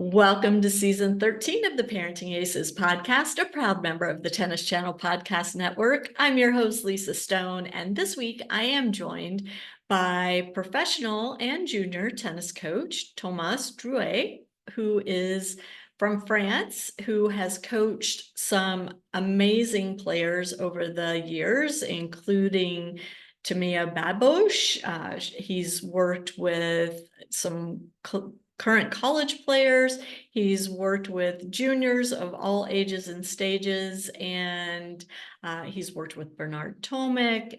Welcome to season 13 of the Parenting Aces podcast, a proud member of the Tennis Channel Podcast Network. I'm your host, Lisa Stone, and this week I am joined by professional and junior tennis coach Thomas Drouet, who is from France, who has coached some amazing players over the years, including Tamia Babosh. He's worked with some current college players. He's worked with juniors of all ages and stages, and he's worked with Bernard Tomic.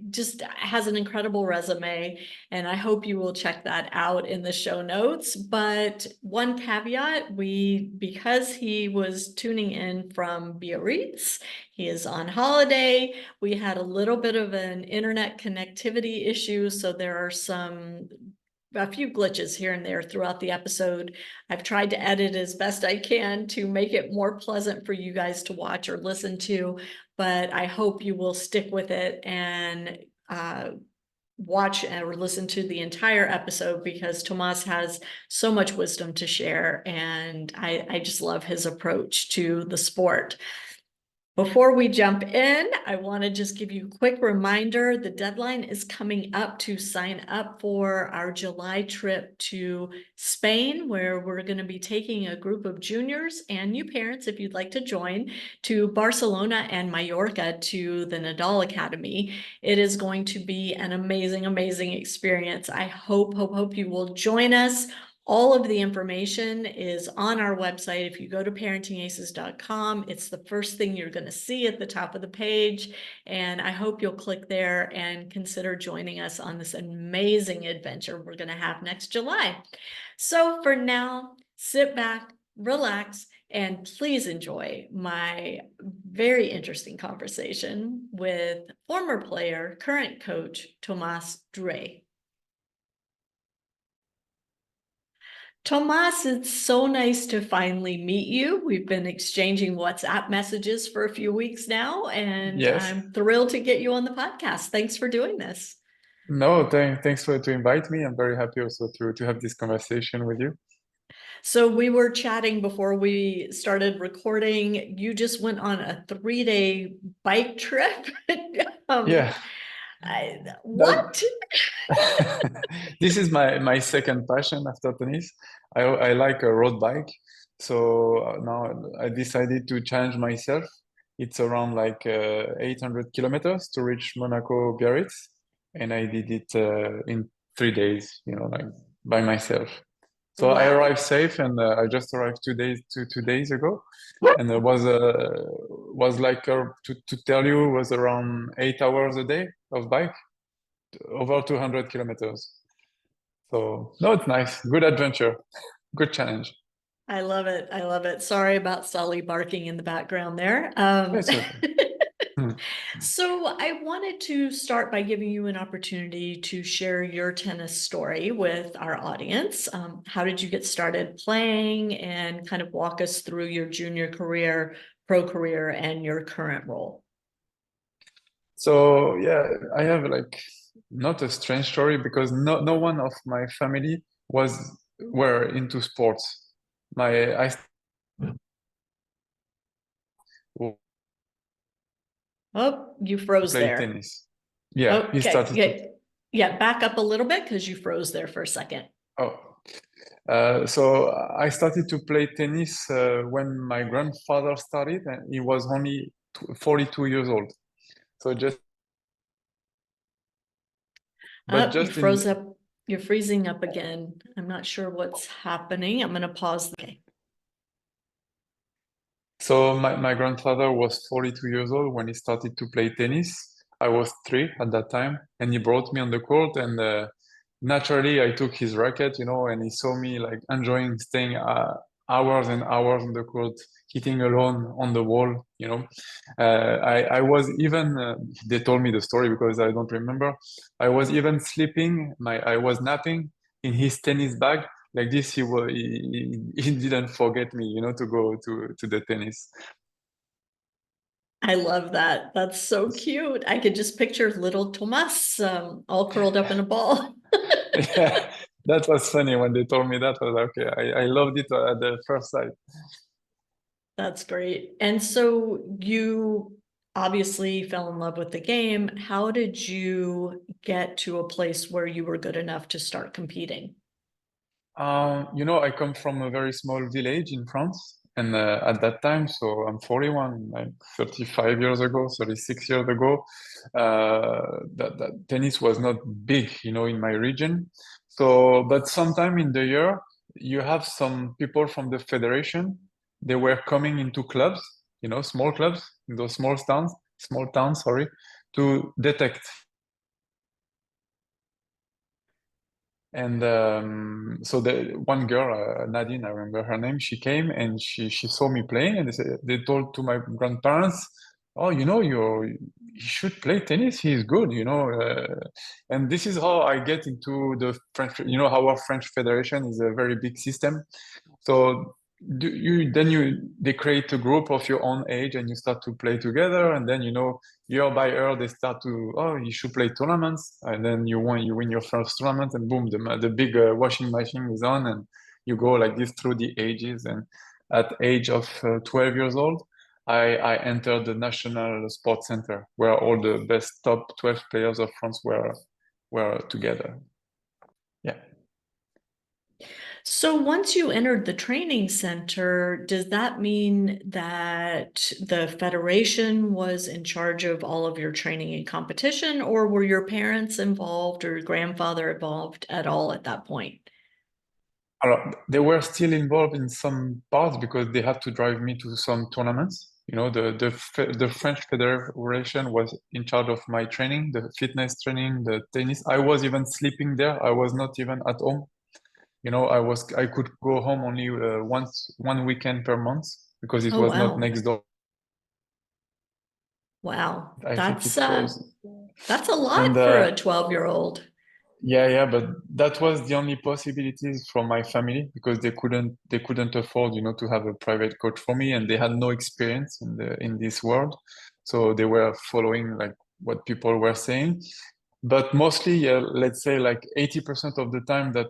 Just has an incredible resume, and I hope you will check that out in the show notes. But one caveat, because he was tuning in from Biarritz, he is on holiday. We had a little bit of an internet connectivity issue, so there are a few glitches here and there throughout the episode. I've tried to edit as best I can to make it more pleasant for you guys to watch or listen to, but I hope you will stick with it and watch or listen to the entire episode, because Tomas has so much wisdom to share, and I just love his approach to the sport. Before we jump in, I want to just give you a quick reminder. The deadline is coming up to sign up for our July trip to Spain, where we're going to be taking a group of juniors and new parents, if you'd like to join, to Barcelona and Mallorca to the Nadal Academy. It is going to be an amazing, amazing experience. I hope you will join us. All of the information is on our website. If you go to ParentingAces.com, it's the first thing you're going to see at the top of the page. And I hope you'll click there and consider joining us on this amazing adventure we're going to have next July. So for now, sit back, relax, and please enjoy my very interesting conversation with former player, current coach, Thomas Drouet. Tomas, it's so nice to finally meet you. We've been exchanging WhatsApp messages for a few weeks now, and Yes. I'm thrilled to get you on the podcast. Thanks for doing this. No, thanks to invite me. I'm very happy also to have this conversation with you. So we were chatting before we started recording. You just went on a 3-day bike trip. Yeah. What? This is my second passion after tennis. I like a road bike. So now I decided to challenge myself. It's around like 800 kilometers to reach Monaco, Biarritz. And I did it in 3 days, like by myself. So Wow. I arrived safe, and I just arrived 2 days ago, and it was like to tell you, was around 8 hours a day of bike, over 200 kilometers. So no, it's nice, good adventure, good challenge. I love it. I love it. Sorry about Sully barking in the background there. It's okay. So I wanted to start by giving you an opportunity to share your tennis story with our audience. How did you get started playing, and kind of walk us through your junior career, pro career, and your current role? So yeah, I have like not a strange story, because no one of my family were into sports. I Oh, you froze played there. tennis. Yeah, he Okay. started to. Yeah, back up a little bit, because you froze there for a second. Oh, so I started to play tennis when my grandfather started, and he was only 42 years old. So You froze up. You're freezing up again. I'm not sure what's happening. I'm going to pause. Okay. So my grandfather was 42 years old when he started to play tennis. I was 3 at that time, and he brought me on the court, and naturally I took his racket, and he saw me like enjoying staying hours and hours on the court, hitting alone on the wall. I was even they told me the story because I don't remember. I was even sleeping. I was napping in his tennis bag. Like this, he didn't forget me, to go to the tennis. I love that. That's so cute. I could just picture little Tomas all curled up in a ball. Yeah, That was funny when they told me that. I was like, okay, I loved it at the first sight. That's great. And so you obviously fell in love with the game. How did you get to a place where you were good enough to start competing? I come from a very small village in France, and at that time, so I'm 41, like 35 years ago, 36 years ago, that tennis was not big, in my region. So, but sometime in the year, you have some people from the federation. They were coming into clubs, small clubs in those small towns, sorry, to detect. And so the one girl, Nadine, I remember her name, she came and she saw me playing, and they told to my grandparents, "Oh, you should play tennis. He's good, And this is how I get into the French. How our French Federation is a very big system. So they create a group of your own age and you start to play together, and then year by year they start to, oh, you should play tournaments, and then you win your first tournament, and boom, the big washing machine is on, and you go like this through the ages. And at age of 12 years old, I entered the National Sports Center where all the best top 12 players of France were together. Yeah. So once you entered the training center, does that mean that the federation was in charge of all of your training and competition, or were your parents involved or your grandfather involved at all at that point? They were still involved in some parts because they had to drive me to some tournaments. The French Federation was in charge of my training, the fitness training, the tennis. I was even sleeping there. I was not even at home. I could go home only one weekend per month because it Oh, was not wow. next door. Wow. I think it was, That's a and lot for a 12-year-old. yeah, but that was the only possibilities from my family because they couldn't afford, to have a private coach for me, and they had no experience in this world. So they were following like what people were saying. But mostly, yeah, let's say like 80% of the time that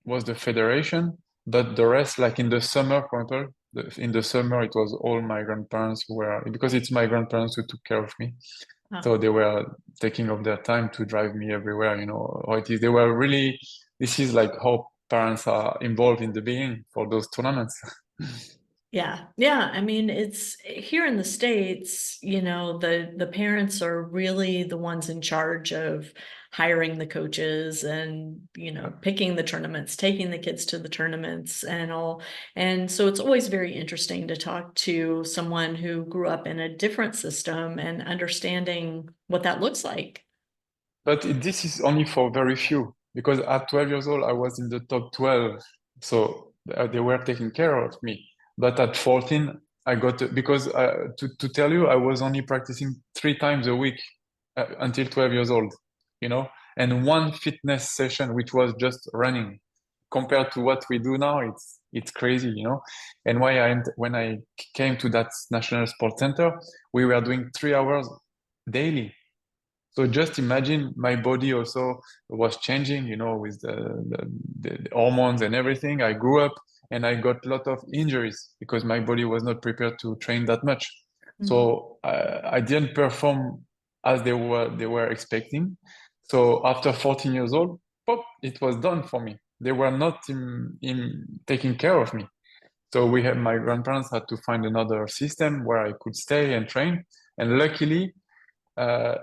was the federation, but the rest, like in the summer, for example, in the summer it was all my grandparents who were, because it's my grandparents who took care of me. Huh. So they were taking of their time to drive me everywhere, how it is. They were really, this is like how parents are involved in the beginning for those tournaments. Yeah. Yeah. I mean, it's here in the States, the parents are really the ones in charge of hiring the coaches and, picking the tournaments, taking the kids to the tournaments and all. And so it's always very interesting to talk to someone who grew up in a different system and understanding what that looks like. But this is only for very few because at 12 years old, I was in the top 12. So they were taking care of me. But at 14, I got because to tell you, I was only practicing 3 times a week until 12 years old, and one fitness session, which was just running. Compared to what we do now, it's crazy. And when I came to that National Sports Center, we were doing 3 hours daily. So just imagine my body also was changing, with the hormones and everything. I grew up and I got a lot of injuries because my body was not prepared to train that much. Mhm. So I didn't perform as they were expecting. So after 14 years old, pop, it was done for me. They were not in taking care of me. So my grandparents had to find another system where I could stay and train. And luckily, uh,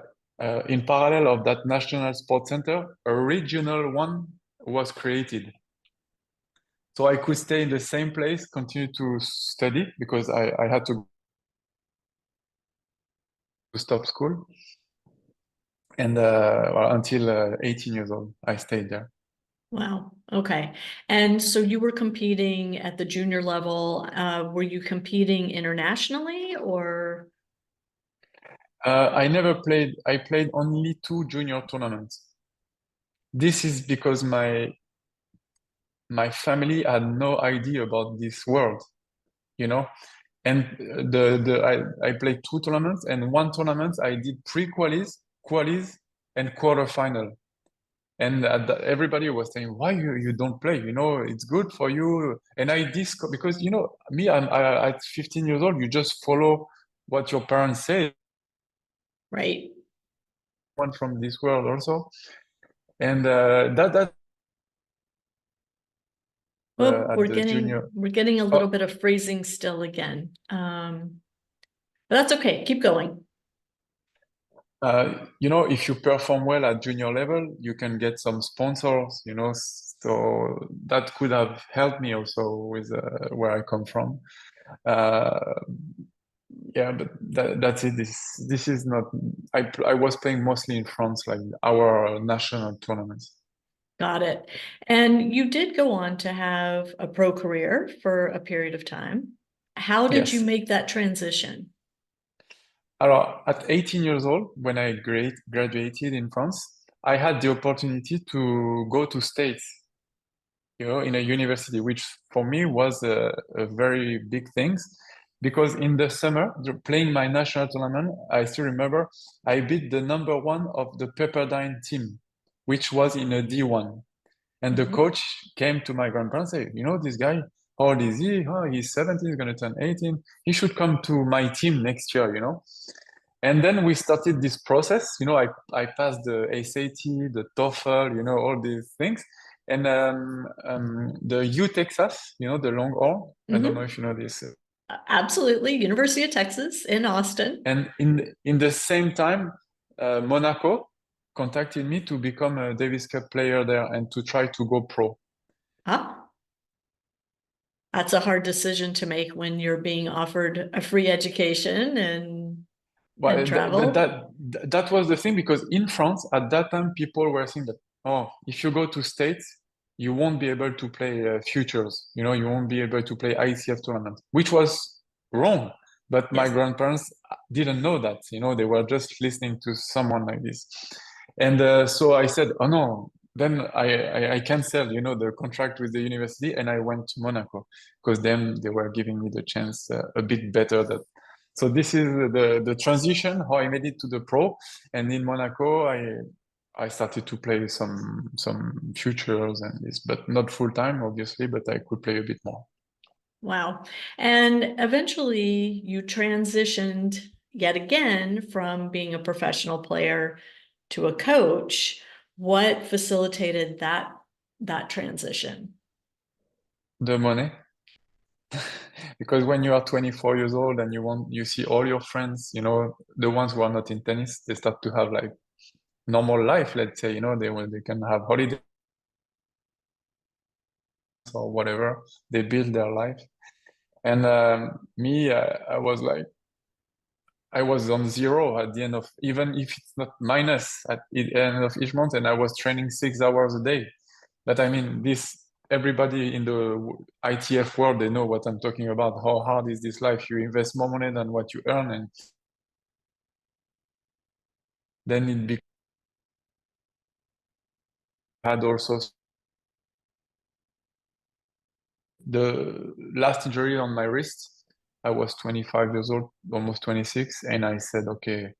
in parallel of that National Sports Center, a regional one was created. So I could stay in the same place, continue to study because I had to stop school. And until 18 years old, I stayed there. Wow. Okay. And so you were competing at the junior level. Were you competing internationally or? I never played, I played only 2 junior tournaments. This is because my family had no idea about this world, you know. And I played 2 tournaments, and one tournament I did pre-qualies, qualies, and quarterfinal. And everybody was saying, why you don't play? You know, it's good for you. And I disco because, you know, me, at 15 years old, you just follow what your parents say. Right. One from this world also. And that Well, at the junior. we're getting a little Oh, bit of phrasing still again. But that's okay. Keep going. you know, if you perform well at junior level, you can get some sponsors, you know, so that could have helped me also with where I come from. Uh, yeah, but that's it. This is not. I was playing mostly in France, like our national tournaments. Got it. And you did go on to have a pro career for a period of time. How did you Yes. make that transition? Alors, at 18 years old, when I graduated in France, I had the opportunity to go to States, you know, in a university, which for me was a very big thing because in the summer, playing my national tournament, I still remember I beat the number one of the Pepperdine team, which was in a D1. And the Mhm. coach came to my grandparents and said, you know, this guy, how old is he? Oh, he's 17, he's going to turn 18. He should come to my team next year, you know? And then we started this process. You know, I passed the SAT, the TOEFL, you know, all these things. And the U Texas, you know, the long haul. I don't know Mhm. if you know this. Absolutely. University of Texas in Austin. And in the same time, Monaco contacted me to become a Davis Cup player there and to try to go pro. Huh? That's a hard decision to make when you're being offered a free education and Well, travel. that was the thing because in France at that time people were saying that oh if you go to States you won't be able to play futures, you know, you won't be able to play ICF tournament, which was wrong. But my Yes. grandparents didn't know that, you know, they were just listening to someone like this, and so I said oh no. Then I canceled, you know, the contract with the university and I went to Monaco because then they were giving me the chance a bit better that so this is the transition, how I made it to the pro. And in Monaco, I started to play some futures and this, but not full time, obviously, but I could play a bit more. Wow. And eventually you transitioned yet again from being a professional player to a coach. What facilitated that transition? The money. Because when you are 24 years old and you see all your friends, you know, the ones who are not in tennis, they start to have like normal life, let's say, you know, they can have holidays or whatever. They build their life. And me, I was like, I was on zero at the end of, even if it's not minus at the end of each month, and I was training 6 hours a day. But I mean, this everybody in the ITF world, they know what I'm talking about. How hard is this life? You invest more money than what you earn, and then had also the last injury on my wrist. I was 25 years old, almost 26, and I said, okay,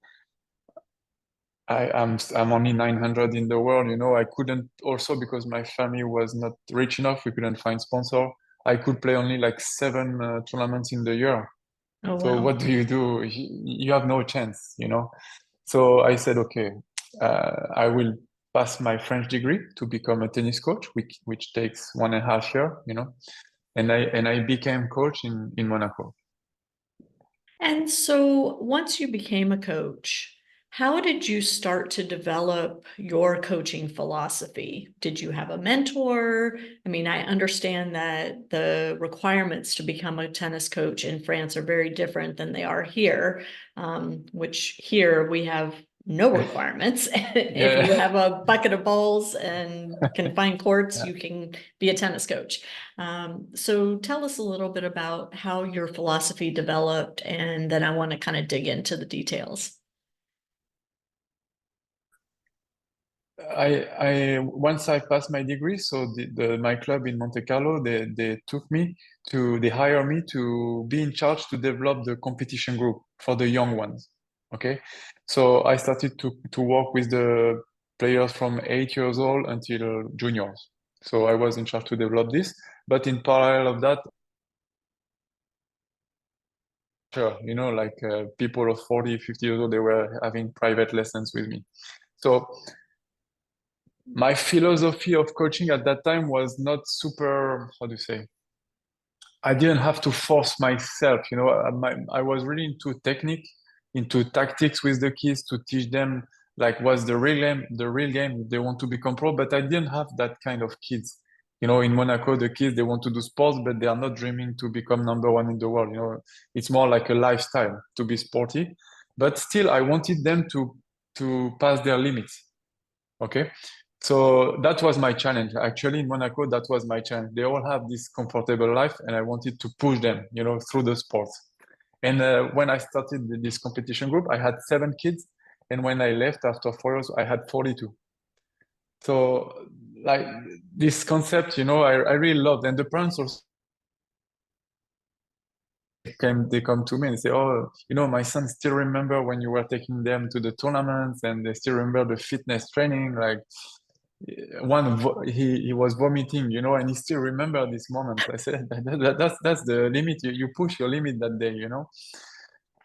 I'm only 900 in the world, you know. I couldn't also because my family was not rich enough. We couldn't find sponsor. I could play only like seven tournaments in the year. Oh, So what wow. do? You have no chance, you know. So I said, okay, I will pass my French degree to become a tennis coach, which takes 1.5 years, you know. And I became coach in Monaco. And so once you became a coach, how did you start to develop your coaching philosophy? Did you have a mentor? I mean, I understand that the requirements to become a tennis coach in France are very different than they are here, which here we have no requirements. If you Yeah. have a bucket of balls and can find courts, Yeah. you can be a tennis coach. So tell us a little bit about how your philosophy developed, and then I want to kind of dig into the details. I once I passed my degree, so my club in Monte Carlo, they hire me to be in charge to develop the competition group for the young ones. Okay, so I started to work with the players from 8 years old until juniors. So I was in charge to develop this. But in parallel of that, sure, like people of 40, 50 years old, they were having private lessons with me. So my philosophy of coaching at that time was not super, how do you say? I didn't have to force myself, I was really into technique, into tactics with the kids to teach them like what's the real game if they want to become pro, but I didn't have that kind of kids. In Monaco, the kids, they want to do sports, but they are not dreaming to become number one in the world. It's more like a lifestyle to be sporty, but still I wanted them to pass their limits. Okay. So that was my challenge. Actually, in Monaco, that was my challenge. They all have this comfortable life, and I wanted to push them, through the sports. And when I started this competition group, I had 7 kids. And when I left after 4 years, I had 42. So, like this concept, I really loved. And the parents also they come to me and say, "Oh, my son still remember when you were taking them to the tournaments, and they still remember the fitness training. Like he was vomiting, and he still remember this moment." I said, that's the limit. You push your limit that day.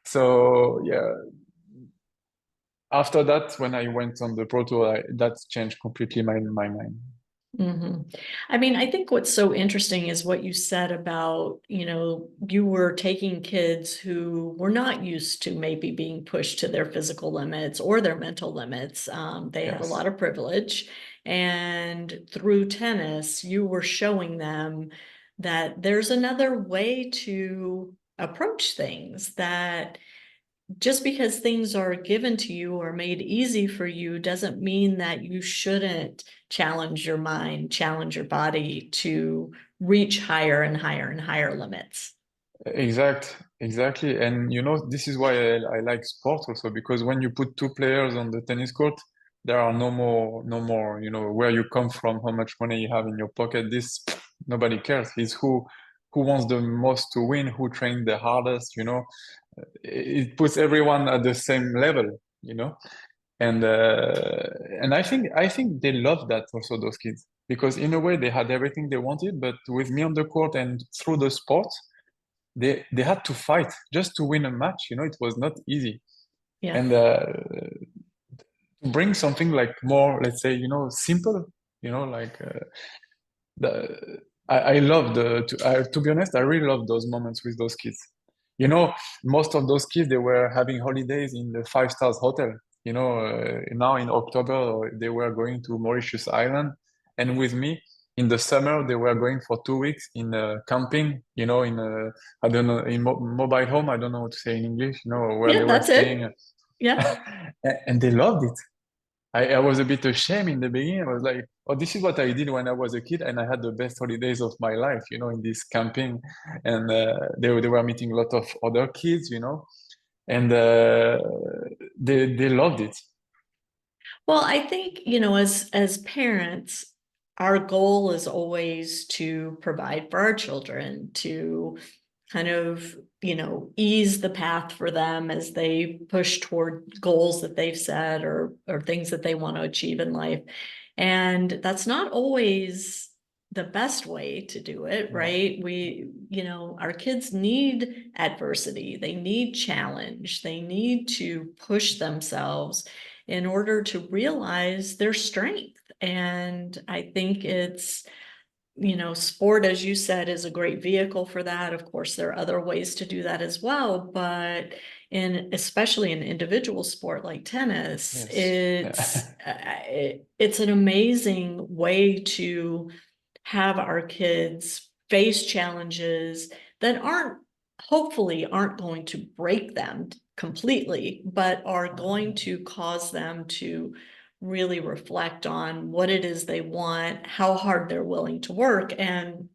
So yeah, after that, when I went on the pro tour, that changed completely my mind. I mean, I think what's so interesting is what you said about, you were taking kids who were not used to maybe being pushed to their physical limits or their mental limits. They had a lot Yes, of privilege. And through tennis, you were showing them that there's another way to approach things, that just because things are given to you or made easy for you doesn't mean that you shouldn't challenge your mind, challenge your body to reach higher and higher and higher limits. exactly. And this is why I like sport also, because when you put 2 players on the tennis court, there are no more, where you come from, how much money you have in your pocket. This nobody cares. It's who wants the most to win, who trained the hardest. It puts everyone at the same level. And I think they love that also, those kids, because in a way they had everything they wanted, but with me on the court and through the sport, they had to fight just to win a match. It was not easy. Yeah. And to bring something like more, let's say, simple, like the I love to be honest, I really love those moments with those kids. You know, most of those kids, they were having holidays in the 5 stars hotel. Now in October they were going to Mauritius Island, and with me in the summer they were going for 2 weeks in camping. In I don't know, in mobile home. I don't know what to say in English. Where Yeah, they were that's it. staying, Yeah. and they loved it. I was a bit ashamed in the beginning. I was like, oh, this is what I did when I was a kid, and I had the best holidays of my life, in this camping. And they were meeting a lot of other kids, and they loved it. Well, I think, as parents, our goal is always to provide for our children, to kind of, ease the path for them as they push toward goals that they've set, or things that they want to achieve in life. And that's not always the best way to do it, No. right? Our kids need adversity, they need challenge, they need to push themselves in order to realize their strength. And I think sport, as you said, is a great vehicle for that. Of course, there are other ways to do that as well, but especially in individual sport like tennis, Yes. it's Yeah. it's an amazing way to have our kids face challenges that hopefully aren't going to break them completely, but are going to cause them to really reflect on what it is they want, how hard they're willing to work. And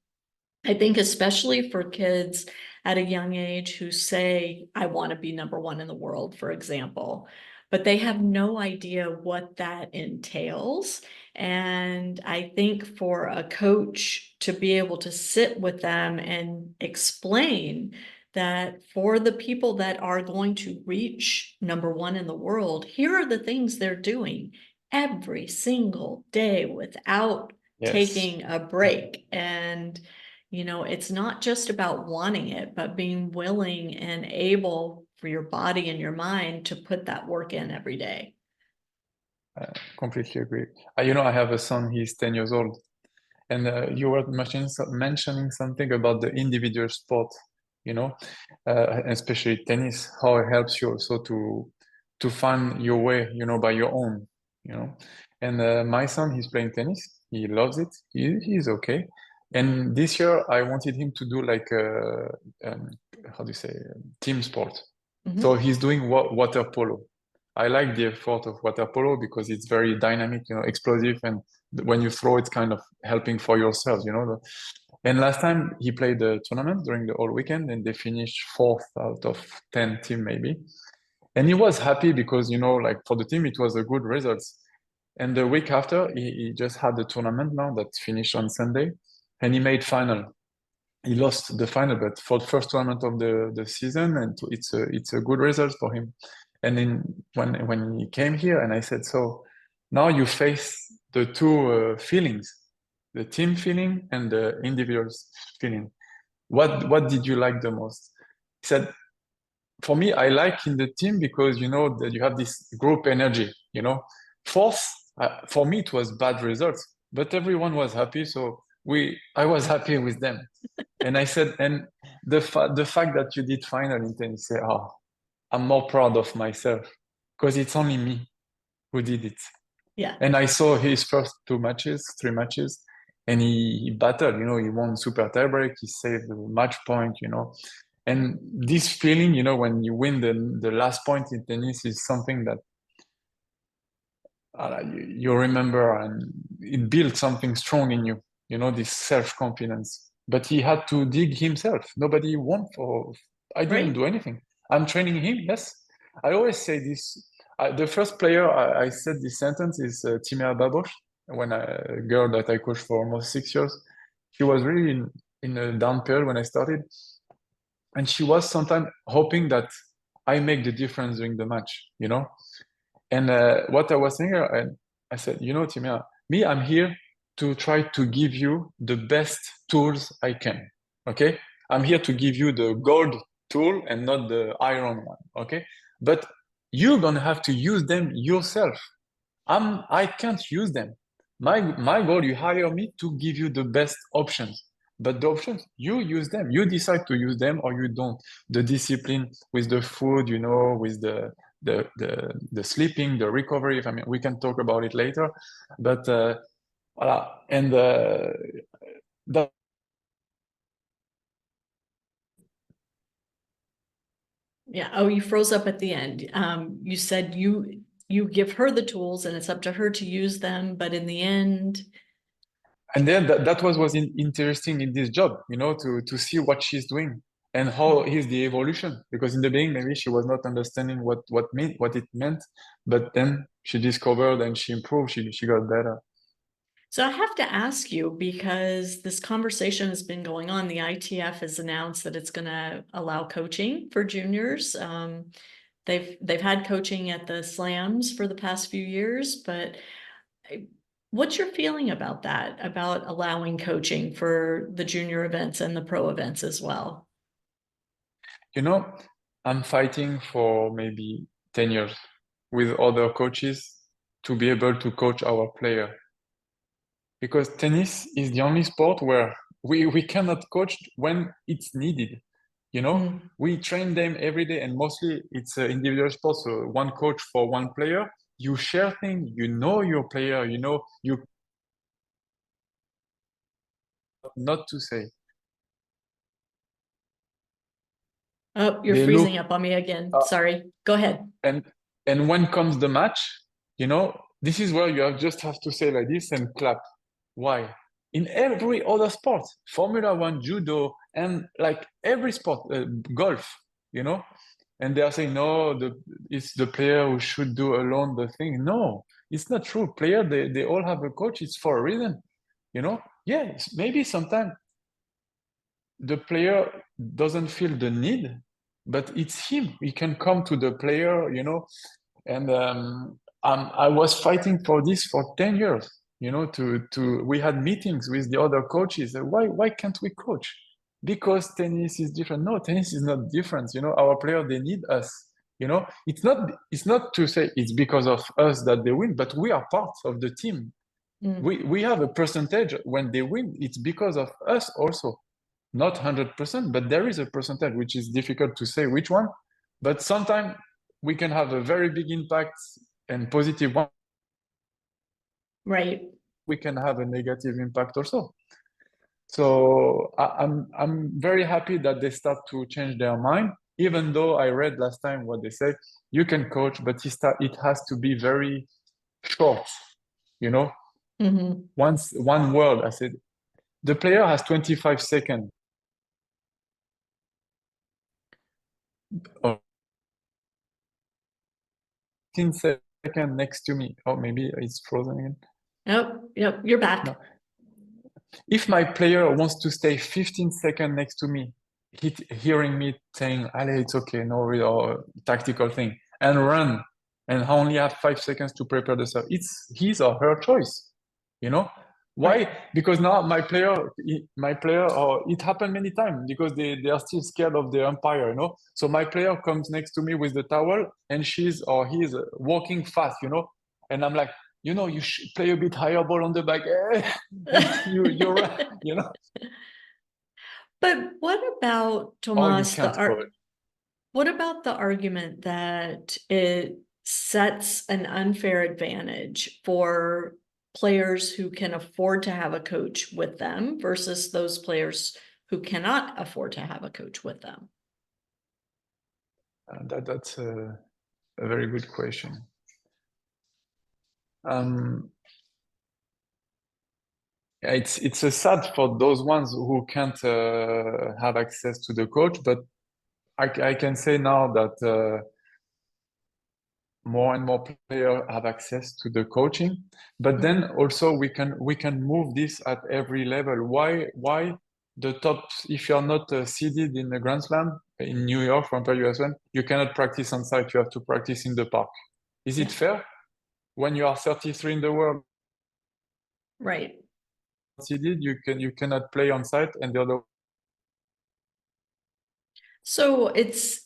I think especially for kids at a young age who say, I want to be number one in the world, for example, but they have no idea what that entails. And I think for a coach to be able to sit with them and explain that for the people that are going to reach number one in the world, here are the things they're doing. every single day without Yes. taking a break. And, it's not just about wanting it, but being willing and able for your body and your mind to put that work in every day. Completely agree. I have a son, he's 10 years old. And you were mentioning something about the individual sport, especially tennis, how it helps you also to find your way, by your own, And my son, he's playing tennis. He loves it. He's okay. And this year, I wanted him to do like how do you say, team sport. Mhm. So he's doing water polo. I like the effort of water polo because it's very dynamic, explosive, and when you throw, it's kind of helping for yourself. And last time he played the tournament during the whole weekend, and they finished fourth out of 10 team maybe. And he was happy because, like for the team, it was a good result. And the week after, he just had the tournament now that finished on Sunday, and he made final. He lost the final, but for the first tournament of the season, and it's a good result for him. And then when he came here, and I said, so now you face the two feelings, the team feeling and the individual feeling. What did you like the most? He said, for me, I like in the team because that you have this group energy. Fourth, for me it was bad results, but everyone was happy, so I was happy with them. And I said, and the fact that you did final in tennis, say, oh, I'm more proud of myself because it's only me who did it. Yeah. And I saw his first three matches, and he battled, he won super tiebreak, he saved the match point, And this feeling, when you win the last point in tennis is something that you remember, and it built something strong in you, this self-confidence. But he had to dig himself. Nobody won for, I didn't Right. do anything. I'm training him, yes. I always say this. The first player I said this sentence is Timea Babos, a girl that I coached for almost 6 years. She was really in a down period when I started. And she was sometimes hoping that I make the difference during the match. And what I was saying, I said, Timea, I'm here to try to give you the best tools I can. Okay, I'm here to give you the gold tool and not the iron one. Okay, but you're gonna have to use them yourself. I can't use them. My goal, you hire me to give you the best options. But the options, you use them. You decide to use them or you don't. The discipline with the food, with the sleeping, the recovery. I mean, we can talk about it later. But voilà. And that Yeah. Oh, you froze up at the end. You said you give her the tools and it's up to her to use them, but in the end, and then that was interesting in this job, to see what she's doing and how is the evolution. Because in the beginning, maybe she was not understanding what it meant, but then she discovered and she improved. She got better. so I have to ask you, because this conversation has been going on. The ITF has announced that it's going to allow coaching for juniors. They've had coaching at the slams for the past few years, but what's your feeling about that, about allowing coaching for the junior events and the pro events as well? I'm fighting for maybe 10 years with other coaches to be able to coach our player. Because tennis is the only sport where we cannot coach when it's needed. We train them every day, and mostly it's an individual sport. So one coach for one player, you share things, your player, you not to say. Oh, you're They freezing look up on me again. Sorry. Go ahead. and when comes the match, this is where you just have to say like this and clap. Why? In every other sport, Formula One, judo, and like every sport, golf, and they are saying, no, it's the player who should do alone the thing. No, it's not true. Player, they all have a coach. It's for a reason, Yeah, maybe sometimes the player doesn't feel the need, but it's him. He can come to the player, and I was fighting for this for 10 years, we had meetings with the other coaches. Why can't we coach? Because tennis is different. No, tennis is not different. Our players, they need us. It's not to say it's because of us that they win, but we are part of the team. Mm. We have a percentage when they win. It's because of us also. Not 100%, but there is a percentage, which is difficult to say which one. But sometimes we can have a very big impact and positive one. Right. We can have a negative impact also. So I'm very happy that they start to change their mind, even though I read last time what they said, you can coach, but it has to be very short, Mm-hmm. one word. I said, the player has 25 seconds. Or 15 seconds next to me. Oh, maybe it's frozen again. Yep, you're back. No. If my player wants to stay 15 seconds next to me, hearing me saying, "Ale, it's okay, no real tactical thing," and run, and only have 5 seconds to prepare the serve, it's his or her choice. Why? Right. Because now my player, or it happened many times because they are still scared of the umpire. So my player comes next to me with the towel, and she's or he's walking fast. And I'm like, you should play a bit higher ball on the back. You're right, But what about, or you Tomas, can't coach. what about the argument that it sets an unfair advantage for players who can afford to have a coach with them versus those players who cannot afford to have a coach with them? That's a very good question. It's a sad for those ones who can't have access to the coach, but I can say now that more and more players have access to the coaching, but then also we can move this at every level. Why the top? If you're not seeded in the Grand Slam in New York, for example, US1, you cannot practice on site. You have to practice in the park. Is it fair? When you are 33 in the world, Right. seeded, you cannot play on site, and the other. So it's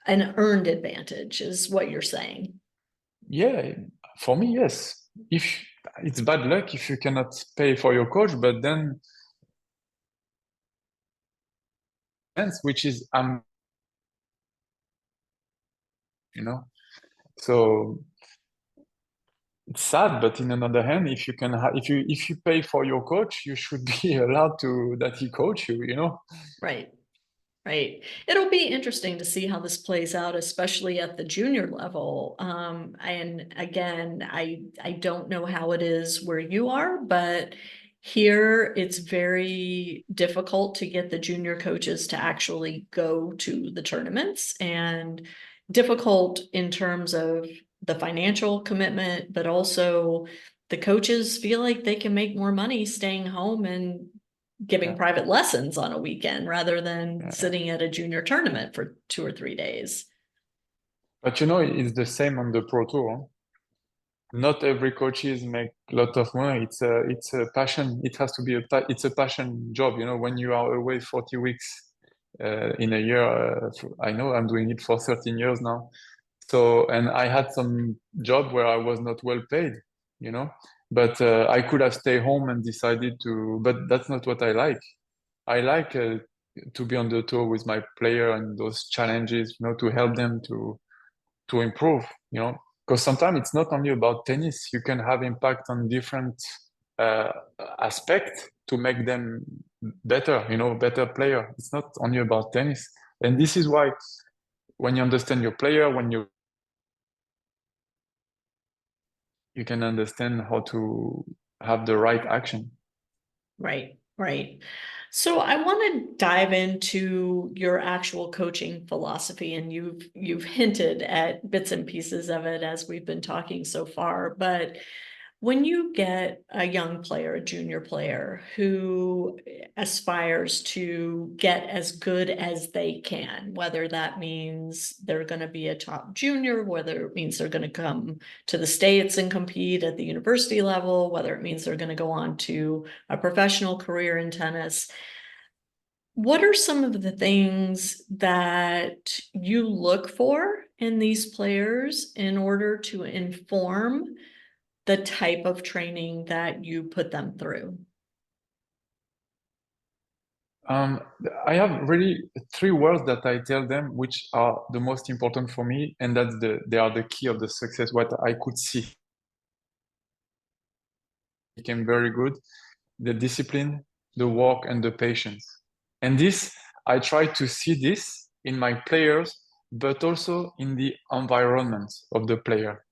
an earned advantage is what you're saying. Yeah, for me, yes. If it's bad luck if you cannot pay for your coach, but then which is so it's sad, but in another hand, if you can if you pay for your coach, you should be allowed to that he coach you. Right. Right. It'll be interesting to see how this plays out, especially at the junior level. And again, I don't know how it is where you are, but here it's very difficult to get the junior coaches to actually go to the tournaments, and difficult in terms of the financial commitment, but also the coaches feel like they can make more money staying home and giving private lessons on a weekend rather than sitting at a junior tournament for 2 or 3 days. But it's the same on the pro tour. Not every coaches make a lot of money. It's a passion. It has to be it's a passion job. When you are away 40 weeks in a year, I know I'm doing it for 13 years now. So, and I had some job where I was not well paid, but I could have stayed home and decided to, but that's not what I like. I like to be on the tour with my player and those challenges, to help them to improve, because sometimes it's not only about tennis. You can have impact on different aspects to make them better, better player. It's not only about tennis. And this is why when you understand your player, when you can understand how to have the right action. Right, right. So I want to dive into your actual coaching philosophy, and you've hinted at bits and pieces of it as we've been talking so far, but When you get a young player, a junior player who aspires to get as good as they can, whether that means they're going to be a top junior, whether it means they're going to come to the States and compete at the university level, whether it means they're going to go on to a professional career in tennis, what are some of the things that you look for in these players in order to inform the type of training that you put them through? I have really three words that I tell them, which are the most important for me, and they are the key of the success. What I could see became very good: the discipline, the work, and the patience. And this, I try to see this in my players, but also in the environment of the player,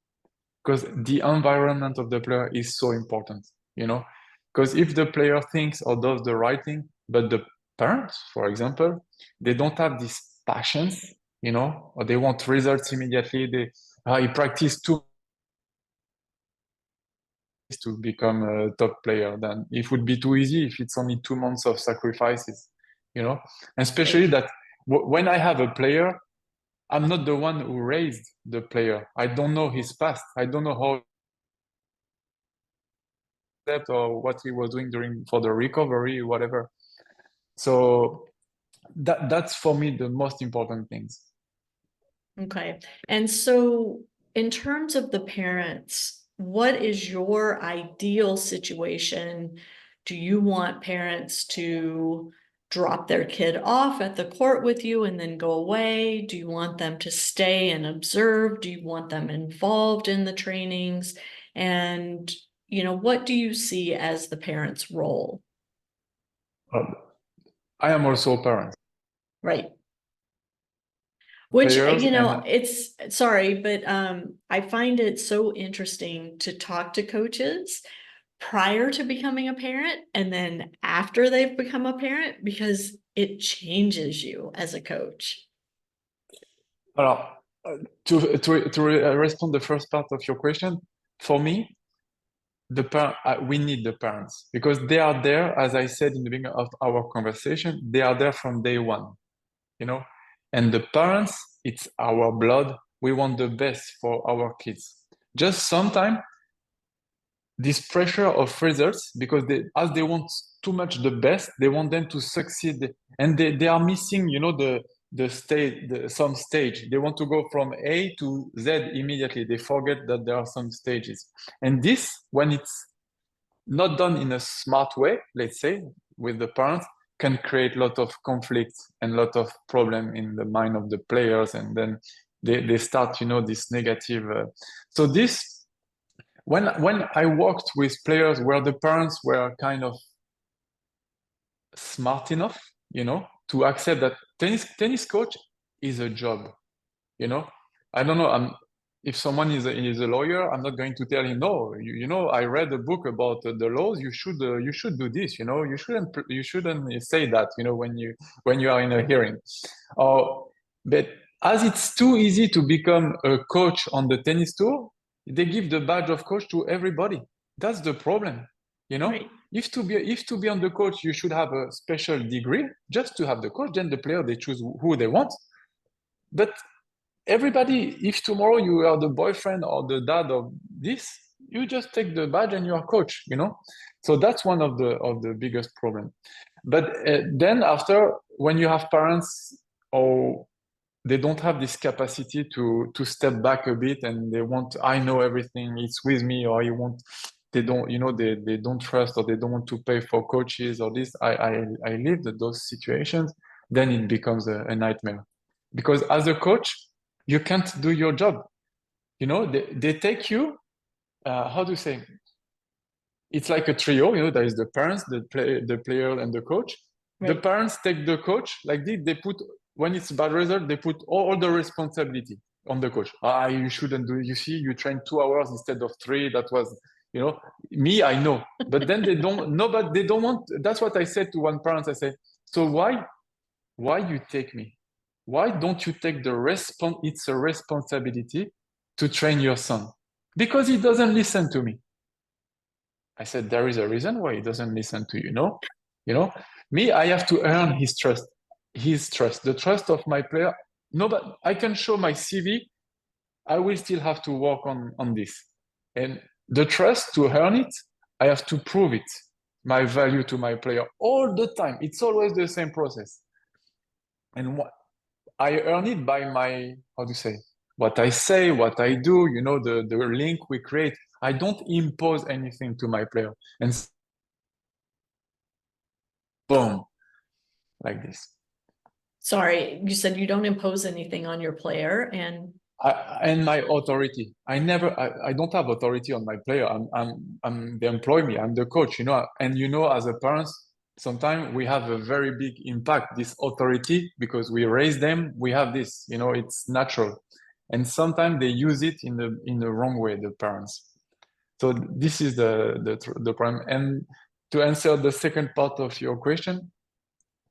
because the environment of the player is so important, you know. Because if the player thinks or does the right thing, but the parents, for example, they don't have this passions, you know, or they want results immediately. He practice too to become a top player. Then it would be too easy if it's only 2 months of sacrifices, you know. And especially that when I have a player, I'm not the one who raised the player. I don't know his past. I don't know how that or what he was doing during for the recovery, whatever. So that's for me the most important things. Okay. And so in terms of the parents, what is your ideal situation? Do you want parents to drop their kid off at the court with you and then go away? Do you want them to stay and observe? Do you want them involved in the trainings? And, what do you see as the parent's role? I am also a parent. Right. Which, Players and it's sorry, but I find it so interesting to talk to coaches prior to becoming a parent and then after they've become a parent, because it changes you as a coach. alors, to respond the first part of your question, for me, we need the parents because they are there, as I said in the beginning of our conversation, they are there from day one, you know. And the parents, it's our blood. We want the best for our kids. Just sometimes this pressure of results, because as they want too much the best, they want them to succeed, and they are missing, you know, the stage, some stage. They want to go from A to Z immediately. They forget that there are some stages, and this, when it's not done in a smart way, let's say, with the parents, can create a lot of conflict and a lot of problem in the mind of the players, and then they start, you know, this negative. So this, when I worked with players where the parents were kind of smart enough, you know, to accept that tennis coach is a job, you know. I don't know. If someone is a lawyer, I'm not going to tell him, no, you know, I read a book about the laws. You should do this. You know, you shouldn't say that. You know, when you are in a hearing. But as it's too easy to become a coach on the tennis tour, they give the badge of coach to everybody. That's the problem. You know, Right. if to be on the coach, you should have a special degree just to have the coach. Then the player, they choose who they want. But everybody, if tomorrow you are the boyfriend or the dad of this, you just take the badge and you are coach, you know. So that's one of the biggest problem. But then after, when you have parents or they don't have this capacity to step back a bit, and they want, I know everything, it's with me, or they don't, you know, they don't trust, or they don't want to pay for coaches or this. I lived those situations. Then it becomes a nightmare, because as a coach, you can't do your job. You know, they take you, how do you say? It's like a trio, you know, there is the parents, the player, and the coach. The Right. parents take the coach, like this, they put, when it's bad result, they put all the responsibility on the coach. You shouldn't do it. You see, you trained 2 hours instead of 3. That was, you know, me, I know. But then they don't, no, but they don't want, that's what I said to one parent. I say, so why you take me? Why don't you take it's a responsibility to train your son? Because he doesn't listen to me. I said, there is a reason why he doesn't listen to you, no? You know, me, I have to earn his trust, the trust of my player. No, but I can show my CV. I will still have to work on this. And the trust to earn it, I have to prove it, my value to my player all the time. It's always the same process. And I earn it by my, how to say, what I say, what I do, the link we create. I don't impose anything to my player. And boom, like this. Sorry, you said you don't impose anything on your player, and And my authority. I don't have authority on my player. They employ me. I'm the coach, And as a parent, sometimes we have a very big impact, this authority, because we raise them. We have this, it's natural. And sometimes they use it in the wrong way, the parents. So this is the problem. And to answer the second part of your question,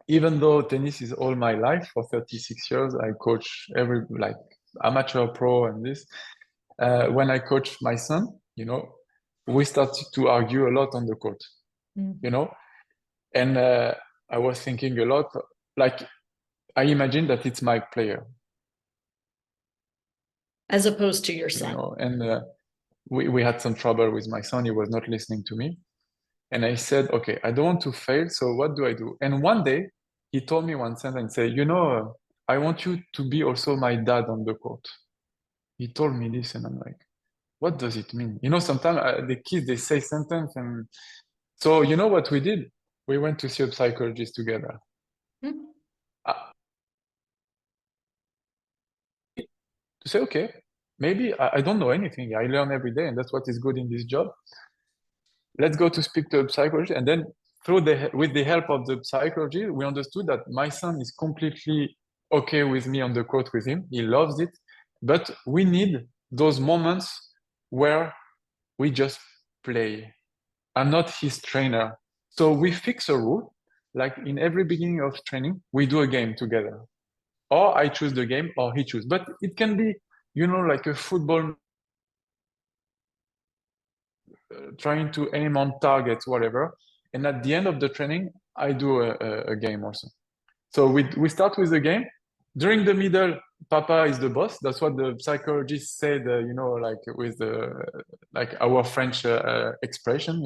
even though tennis is all my life, for 36 years, I coach amateur, pro, and this. When I coach my son, we started to argue a lot on the court, and I was thinking a lot, like, I imagine that it's my player. As opposed to your son. And we had some trouble with my son. He was not listening to me. And I said, okay, I don't want to fail, so what do I do? And one day, he told me one sentence and said, I want you to be also my dad on the court. He told me this, and I'm like, what does it mean? Sometimes the kids, they say sentence, and so what we did? We went to see a psychologist together. To say, okay, maybe I don't know anything. I learn every day, and that's what is good in this job. Let's go to speak to a psychologist. And then with the help of the psychologist, we understood that my son is completely okay with me on the court with him. He loves it. But we need those moments where we just play. I'm not his trainer. So we fix a rule. Like in every beginning of training, we do a game together. Or I choose the game, or he chooses. But it can be, like a football, trying to aim on targets, whatever. And at the end of the training, I do a game also. So we start with the game. During the middle, Papa is the boss. That's what the psychologist said, like with like our French expression,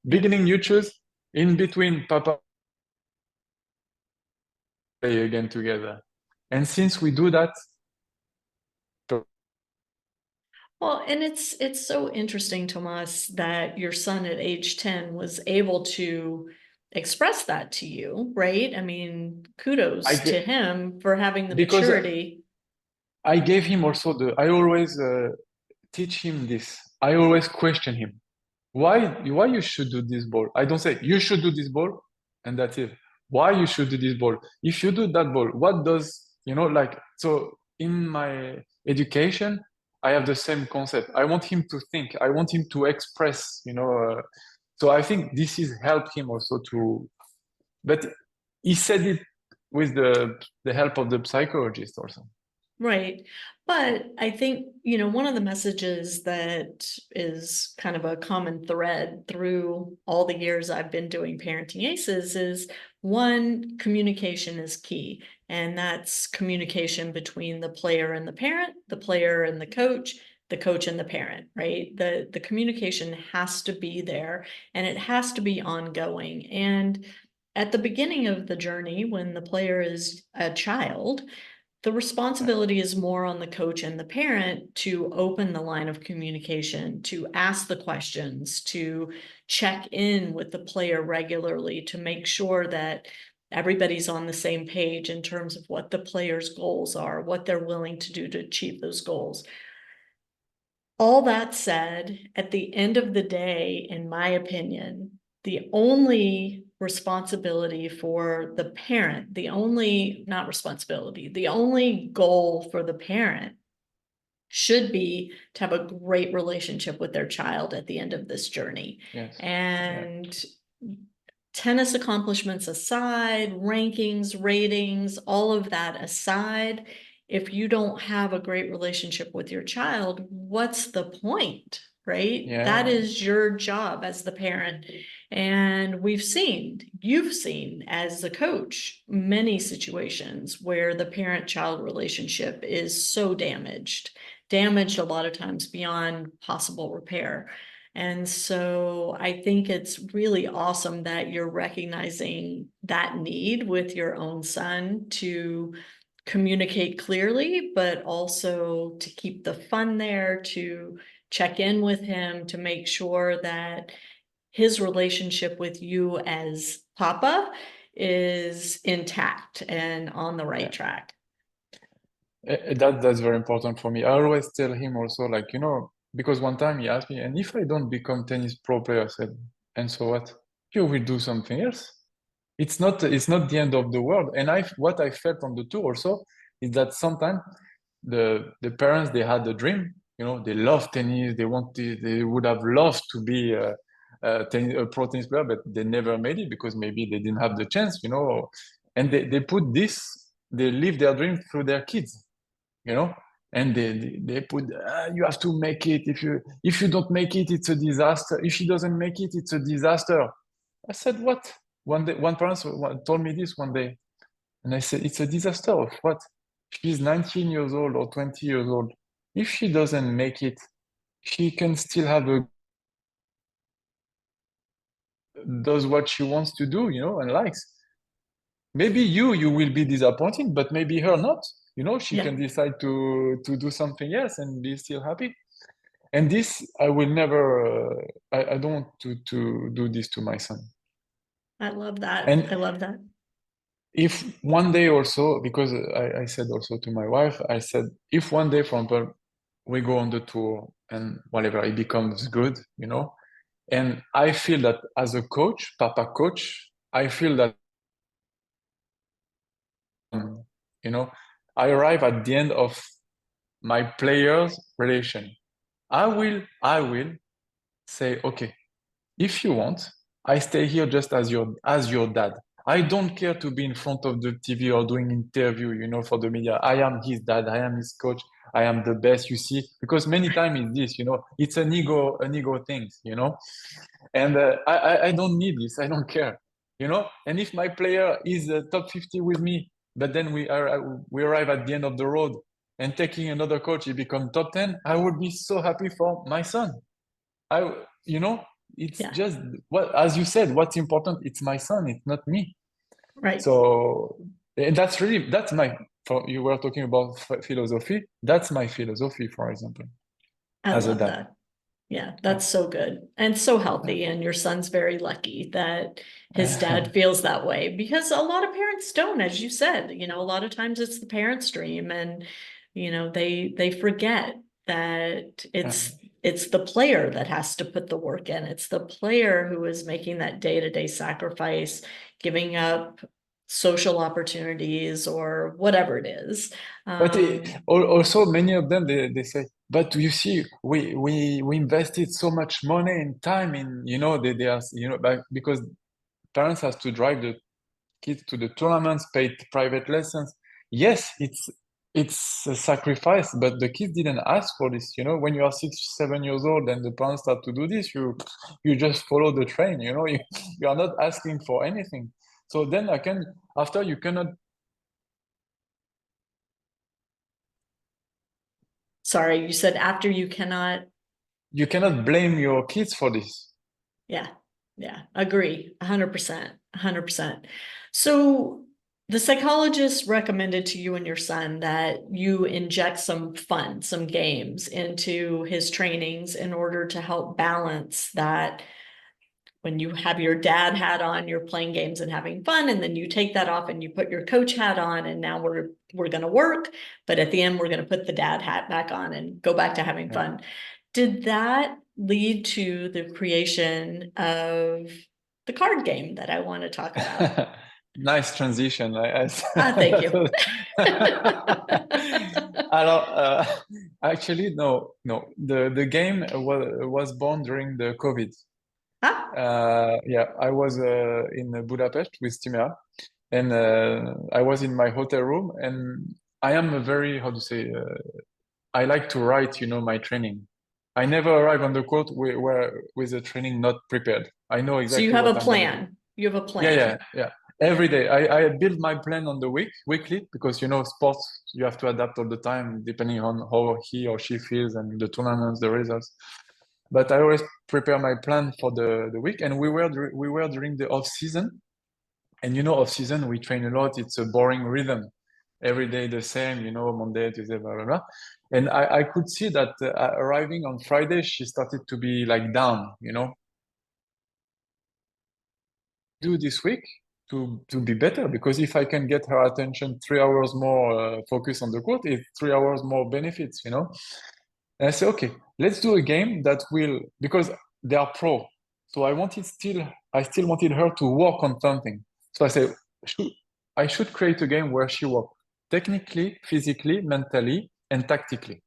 Beginning, you choose. In between, Papa play again together. And since we do that, well, and it's so interesting, Tomas, that your son at age 10 was able to express that to you, right? I mean, kudos to him for having the maturity. I gave him also I always teach him this. I always question him. Why you should do this ball? I don't say you should do this ball and that's it. Why you should do this ball? If you do that ball, what does, so in my education, I have the same concept. I want him to think. I want him to express, so I think this is helped him also but he said it with the help of the psychologist also. Right. But I think, one of the messages that is kind of a common thread through all the years I've been doing Parenting Aces is one, communication is key. And that's communication between the player and the parent, the player and the coach and the parent, right? The communication has to be there and it has to be ongoing. And at the beginning of the journey, when the player is a child, the responsibility is more on the coach and the parent to open the line of communication, to ask the questions, to check in with the player regularly to make sure that everybody's on the same page in terms of what the player's goals are, what they're willing to do to achieve those goals. All that said, at the end of the day, in my opinion, the only responsibility for the parent, the only goal for the parent should be to have a great relationship with their child at the end of this journey. Yes. And tennis accomplishments aside, rankings, ratings, all of that aside, if you don't have a great relationship with your child, what's the point? right? That Yeah. is your job as the parent. And you've seen as a coach, many situations where the parent-child relationship is so damaged a lot of times beyond possible repair. And so I think it's really awesome that you're recognizing that need with your own son to communicate clearly, but also to keep the fun there, to check in with him, to make sure that his relationship with you as Papa is intact and on the right Yeah. track. That's very important for me. I always tell him also, like, because one time he asked me, and if I don't become tennis pro player, I said, and so what? You will do something else. It's not the end of the world. And what I felt on the tour also is that sometimes the parents, they had a dream, they love tennis, they would have loved to be a pro tennis player, but they never made it because maybe they didn't have the chance. And they live their dream through their kids, you know and they put, you have to make it. If you don't make it, it's a disaster. If she doesn't make it, it's a disaster. I said, what? One day, one parent told me this one day, and I said, it's a disaster of what? She's 19 years old or 20 years old. If she doesn't make it, she can still does what she wants to do, and likes. Maybe you will be disappointed, but maybe her not. She Yeah, can decide to do something else and be still happy. And this, I will never, I don't want to do this to my son. I love that. And I love that. if one day also, because I said also to my wife, I said, if one day, for example, we go on the tour and whatever, it becomes good, and I feel that as a coach, Papa coach, I feel that, um, you know, I arrive at the end of my players' relation. I will say, okay, if you want, I stay here just as your dad. I don't care to be in front of the TV or doing interview, for the media. I am his dad. I am his coach. I am the best, you see, because many times it's this, it's an ego thing, and I don't need this. I don't care, And if my player is top 50 with me, but then we arrive at the end of the road and taking another coach, he become top 10, I would be so happy for my son. I, you know, it's Yeah, just what, as you said, what's important. It's my son. It's not me. right. So, and that's my. You were talking about philosophy. That's my philosophy, for example, I as a love dad. that. Yeah, Yeah. that's so good and so healthy. And your son's very lucky that his dad feels that way because a lot of parents don't, as you said, a lot of times it's the parent's dream and, they forget that Yeah. it's the player that has to put the work in. It's the player who is making that day-to-day sacrifice, giving up social opportunities or whatever it is. But Um, also many of them, they say, but you see, we invested so much money and time in, they are, because parents have to drive the kids to the tournaments, pay private lessons. Yes, it's a sacrifice, but the kids didn't ask for this. When you are 6, 7 years old and the parents start to do this, you just follow the train. You are not asking for anything. So then after you cannot. sorry, you said after you cannot. You cannot blame your kids for this. Yeah, yeah, agree, 100%, 100%. So the psychologist recommended to you and your son that you inject some fun, some games into his trainings in order to help balance that. When you have your dad hat on, you're playing games and having fun, and then you take that off and you put your coach hat on, and now we're going to work, but at the end we're going to put the dad hat back on and go back to having Yeah. fun. Did that lead to the creation of the card game that I want to talk about? Nice transition. Thank you. Alors, actually, no, no. The game was born during the COVID. Ah, Yeah, I was in Budapest with Timea, and I was in my hotel room, and I am a very, how to say, I like to write, my training. I never arrive on the court with the training not prepared. I know So you exactly have what a I'm gonna do. plan. You have a Yeah, plan. yeah. Every day. I build my plan on the weekly, because sports, you have to adapt all the time depending on how he or she feels and the tournaments, the results. But I always prepare my plan for the week. And we were during the off season. And off season we train a lot. It's a boring rhythm. Every day the same, Monday, Tuesday, blah, blah, blah. And I could see that arriving on Friday, she started to be like down, do this week to be better, because if I can get her attention 3 hours more focus on the court, it's 3 hours more benefits, And I say, okay, let's do a game that will, because they are pro. So I still wanted her to work on something. So I say, I should create a game where she works technically, physically, mentally, and tactically.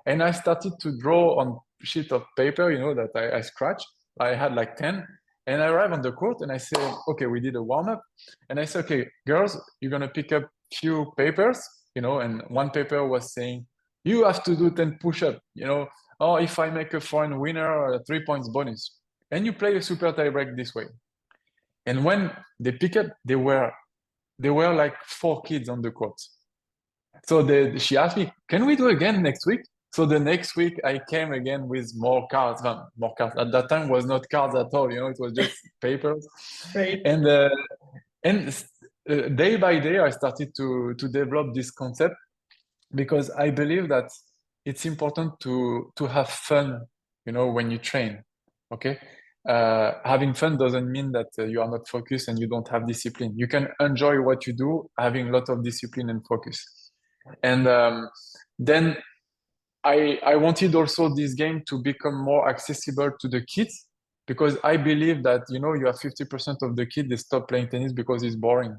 And I started to draw on sheet of paper, that I scratched. I had like 10. And I arrive on the court and I say, okay, we did a warm-up. And I say, okay, girls, you're going to pick up few papers, and one paper was saying, you have to do 10 push-up, or if I make a foreign winner, 3 points bonus. And you play a super tie break this way. And when they pick up, they were like 4 kids on the court. So she asked me, can we do again next week? So the next week I came again with more cards. More cards. At that time was not cards at all, it was just papers. Right. And day by day I started to develop this concept, because I believe that it's important to have fun, when you train. Okay. Having fun doesn't mean that you are not focused and you don't have discipline. You can enjoy what you do, having a lot of discipline and focus. And then I wanted also this game to become more accessible to the kids, because I believe that, you have 50% of the kids, they stop playing tennis because it's boring.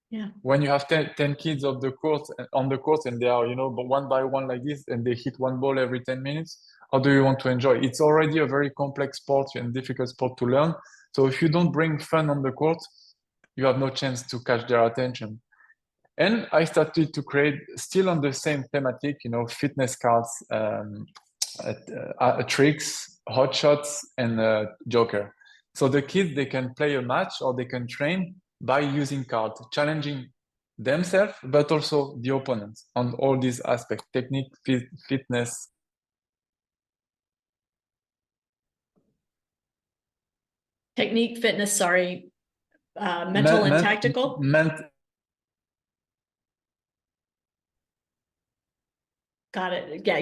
Yeah. When you have 10 kids on the court and they are, one by one like this, and they hit one ball every 10 minutes, how do you want to enjoy? It's already a very complex sport and difficult sport to learn. So if you don't bring fun on the court, you have no chance to catch their attention. And I started to create, still on the same thematic, fitness cards, tricks, hot shots, and joker. So the kids, they can play a match or they can train by using cards, challenging themselves, but also the opponents on all these aspects, technique, fitness. Technique, fitness, sorry, mental and tactical. Got it. Yeah,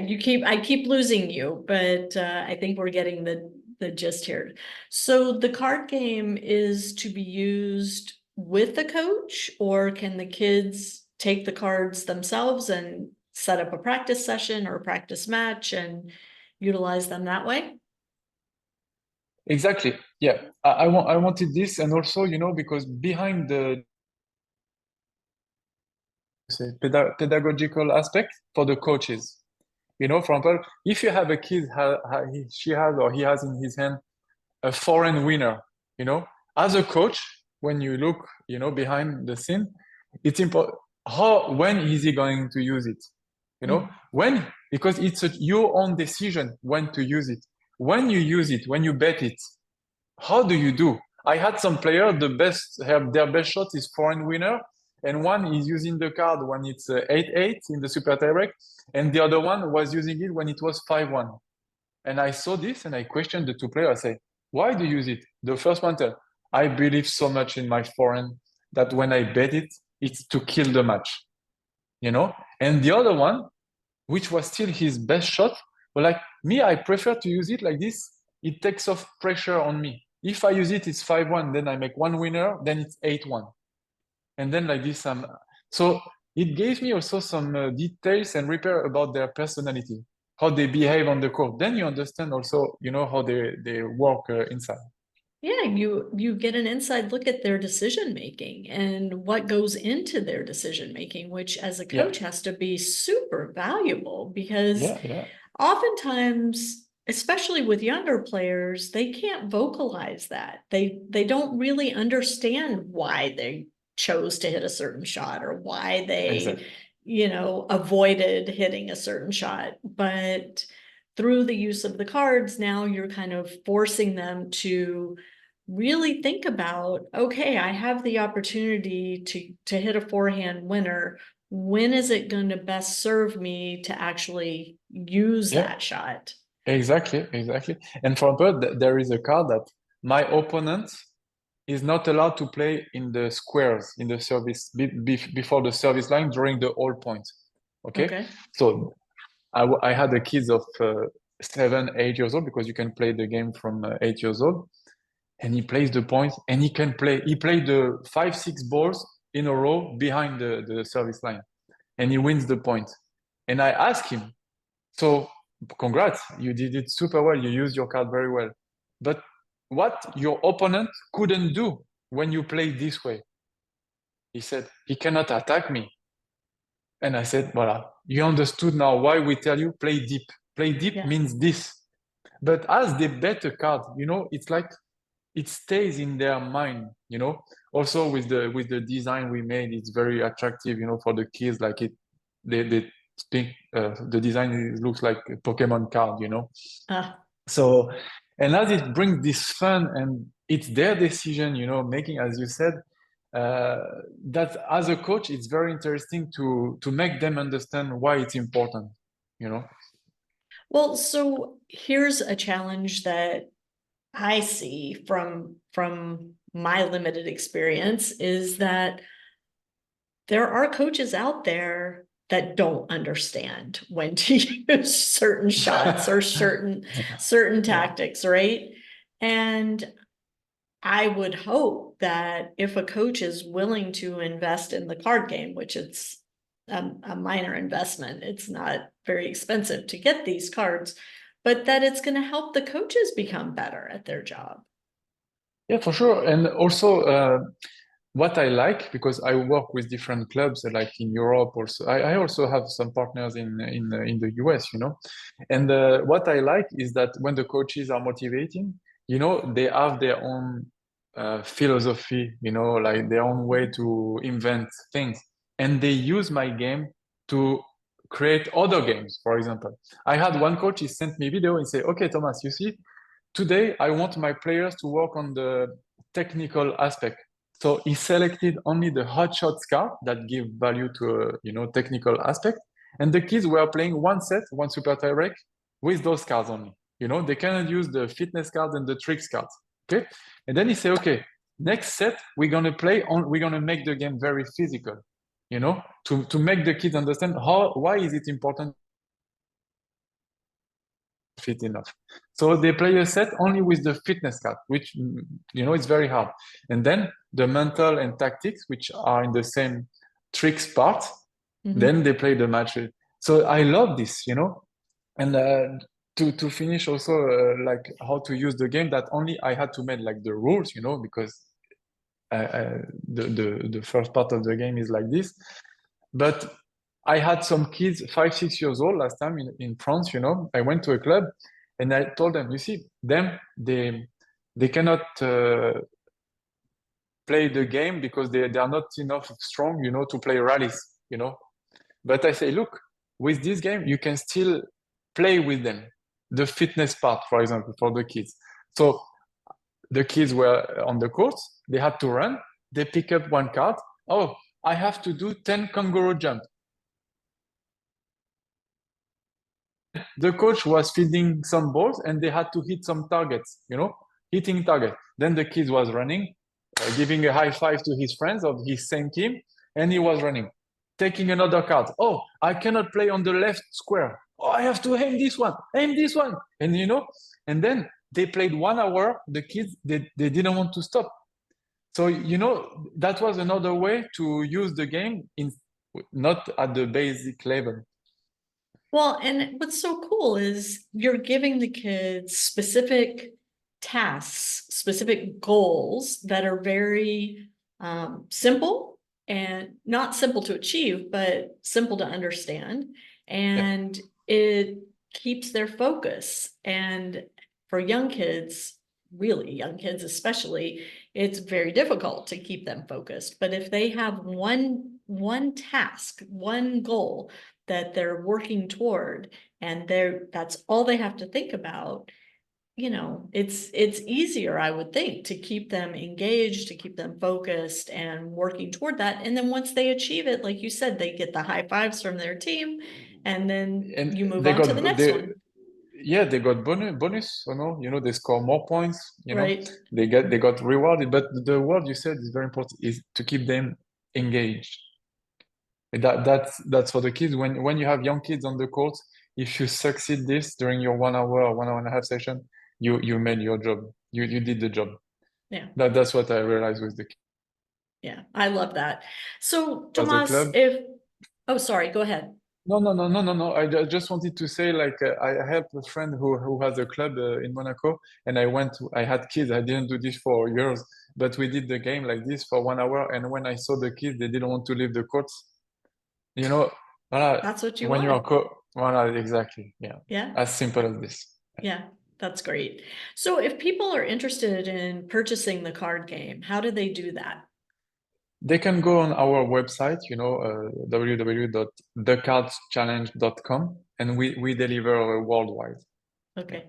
I keep losing you, but I think we're getting the gist here. So the card game is to be used with the coach, or can the kids take the cards themselves and set up a practice session or a practice match and utilize them that way? Exactly. Yeah. I wanted this, and also, because behind the pedagogical aspect for the coaches. For example, if you have a kid, she has or he has in his hand a foreign winner, as a coach, when you look, behind the scene, it's important. When is he going to use it? Because it's your own decision when to use it. When you use it, when you bet it, how do you do? I had some players, their best shot is foreign winner, and one is using the card when it's 8-8 in the super tiebreak, and the other one was using it when it was 5-1. And I saw this and I questioned the two players. I say, why do you use it? The first one said, I believe so much in my foreign that when I bet it, it's to kill the match. And the other one, which was still his best shot, but like me, I prefer to use it like this. It takes off pressure on me. If I use it, it's 5-1, then I make one winner, then it's 8-1. And then like this, so it gave me also some details and repair about their personality, how they behave on the court. Then you understand also, how they work inside. Yeah, you get an inside look at their decision making and what goes into their decision making, which as a Yeah, coach has to be super valuable, because yeah. oftentimes, especially with younger players, they can't vocalize that. They don't really understand why they chose to hit a certain shot or why they, Exactly. avoided hitting a certain shot. But through the use of the cards, now you're kind of forcing them to really think about, okay, I have the opportunity to hit a forehand winner. When is it going to best serve me to actually use Yeah, that shot? exactly, exactly. And for bird, there is a card that my opponent is not allowed to play in the squares in the service before the service line during the whole point. Okay, Okay. so I had a kids of 7, 8 years old, because you can play the game from 8 years old, and he plays the points, and he played the 5, 6 balls in a row behind the service line, and he wins the point. And I asked him, so congrats, you did it super well, you used your card very well, but what your opponent couldn't do when you play this way? He said, he cannot attack me. And I said, voila, you understood now why we tell you play deep. Play deep Yeah. means this. But as they bet a card, it's like it stays in their mind. Also with the design we made, it's very attractive, for the kids. Like they think the design looks like a Pokemon card. Uh, So, and as it brings this fun, and it's their decision, making, as you said, uh, that as a coach, it's very interesting to make them understand why it's important. well, so here's a challenge that I see from my limited experience is that there are coaches out there that don't understand when to use certain shots or certain Yeah. tactics, right? And I would hope that if a coach is willing to invest in the card game, which it's a minor investment, it's not very expensive to get these cards, but that it's going to help the coaches become better at their job. Yeah, for sure. And also, what I like, because I work with different clubs, like in Europe, also, I also have some partners in the US. And what I like is that when the coaches are motivating, they have their own philosophy, like their own way to invent things, and they use my game to create other games. For example, I had one coach, he sent me a video and say, "Okay, Thomas, you see, today, I want my players to work on the technical aspect." So he selected only the hot shots card that give value to a technical aspect, and the kids were playing one set, one super tie break with those cards only. They cannot use the fitness cards and the tricks cards. Okay, and then he said, "Okay, next set we're gonna make the game very physical. To make the kids understand why is it important fit enough." So they play a set only with the fitness card, which it's very hard. And then the mental and tactics, which are in the same tricks part, then they play the match. So I love this. And to finish also, like how to use the game, that only I had to make like the rules, because the first part of the game is like this. But I had some kids, 5, 6 years old last time in France. I went to a club and I told them, you see, they cannot play the game because they are not enough strong, to play rallies. But I say, look, with this game, you can still play with them. The fitness part, for example, for the kids. So the kids were on the court, they had to run, they pick up one card. Oh, I have to do 10 kangaroo jump. The coach was feeding some balls and they had to hit some targets, hitting target. Then the kid was running, giving a high five to his friends of his same team, and he was running, taking another card. Oh, I cannot play on the left square. Oh, I have to aim this one, and and then they played 1 hour. The kids they didn't want to stop. So that was another way to use the game in not at the basic level. Well, and what's so cool is you're giving the kids specific tasks, specific goals that are very simple and not simple to achieve, but simple to understand. Yeah. And it keeps their focus. And for young kids, really young kids especially, it's very difficult to keep them focused. But if they have one one task, one goal that they're working toward, and that's all they have to think about, it's easier, I would think, to keep them engaged, to keep them focused and working toward that. And then once they achieve it, like you said, they get the high fives from their team, and then And you move they on to got the next one. yeah, they got bonus, they score more points, Right. they got rewarded. But the word you said is very important, is to keep them engaged. That's for the kids. When you have young kids on the court, if you succeed this during your 1 hour or 1 hour and a half session, you made your job. You did the job. Yeah. That's what I realized with the kids Yeah. I love that. So as a Tomas, club. oh, sorry, go ahead. No. Just wanted to say, like, I helped a friend who has a club in Monaco, and I had kids. I didn't do this for years, but we did the game like this for 1 hour. And when I saw the kids, they didn't want to leave the courts. Voilà, That's what you when you are want. voilà, exactly. Yeah. Yeah. As simple as this. Yeah, that's great. So if people are interested in purchasing the card game, how do they do that? They can go on our website, www.thecardschallenge.com, and we deliver worldwide. Okay.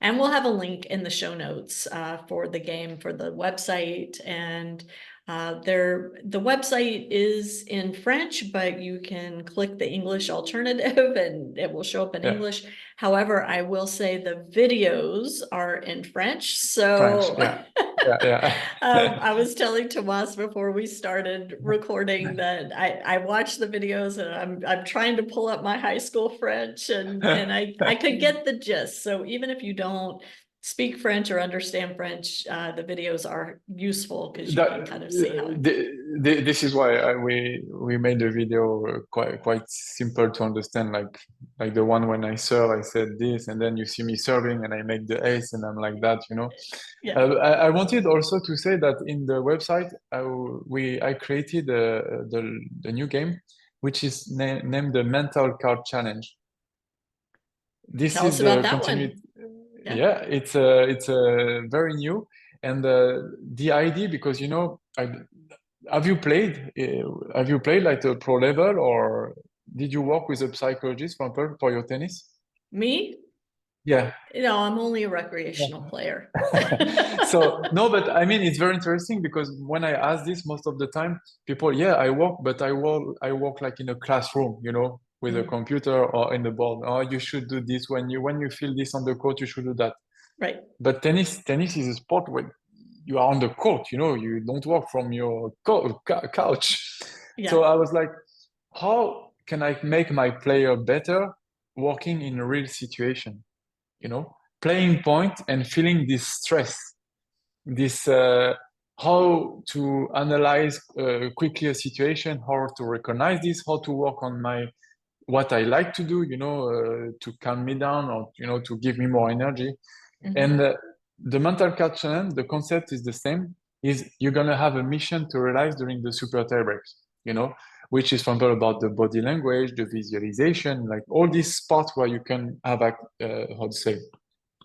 And we'll have a link in the show notes for the game, for the website. And the website is in French, but you can click the English alternative and it will show up in Yeah. English. However, I will say the videos are in French. French, So yeah. Yeah. I was telling Tomas before we started recording that I watched the videos and I'm trying to pull up my high school French and I could get the gist. So even if you don't speak French or understand French, the videos are useful because you can kind of see how. This is why we made the video quite simple to understand. Like the one when I serve, I said this, and then you see me serving, and I make the ace, and I'm like that. Yeah. I wanted also to say that in the website, I created the new game, which is named the Mental Card Challenge. This Tell is us about the that continuity. one. Yeah, it's very new, and the idea, because have you played? Have you played like a pro level, or did you work with a psychologist for your tennis? Me? Yeah. I'm only a recreational player. So no, but I mean, it's very interesting because when I ask this, most of the time people, yeah, I work, but I work like in a classroom, with a computer or in the board. Oh, you should do this when you feel this on the court, you should do that. Right. But tennis is a sport where you are on the court, you don't work from your couch. Yeah. So I was like, how can I make my player better working in a real situation? Playing point and feeling this stress, this how to analyze quickly a situation, how to recognize this, how to work on what I like to do, to calm me down, or to give me more energy. And the mental card challenge, the concept is the same. Is you're gonna have a mission to realize during the super tie breaks, which is, for example, about the body language, the visualization, like all these parts where you can have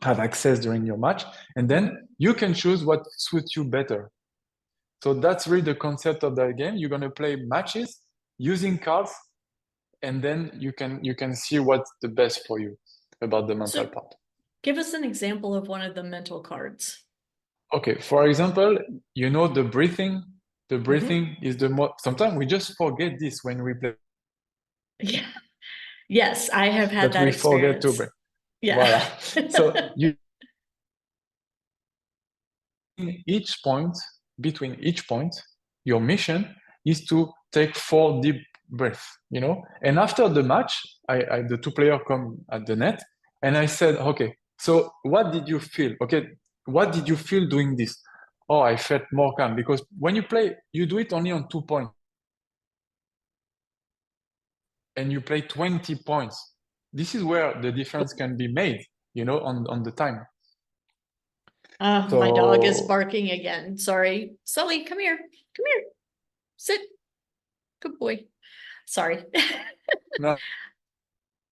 have access during your match, and then you can choose what suits you better. So that's really the concept of that game. You're gonna play matches using cards, and then you can see what's the best for you about the mental part. Give us an example of one of the mental cards. Okay, for example, the breathing. The breathing is the most. Sometimes we just forget this when we play. Yeah. Yes, I have had that we experience. Forget to breathe. Yeah. Voilà. So between each point, your mission is to take 4 deep breaths. And after the match, the two players come at the net, and I said, okay, so what did you feel? Okay, what did you feel doing this? Oh, I felt more calm, because when you play, you do it only on 2 points, and you play 20 points. This is where the difference can be made, on the time. My dog is barking again. Sorry. Sully, come here. Come here. Sit. Good boy. Sorry. No.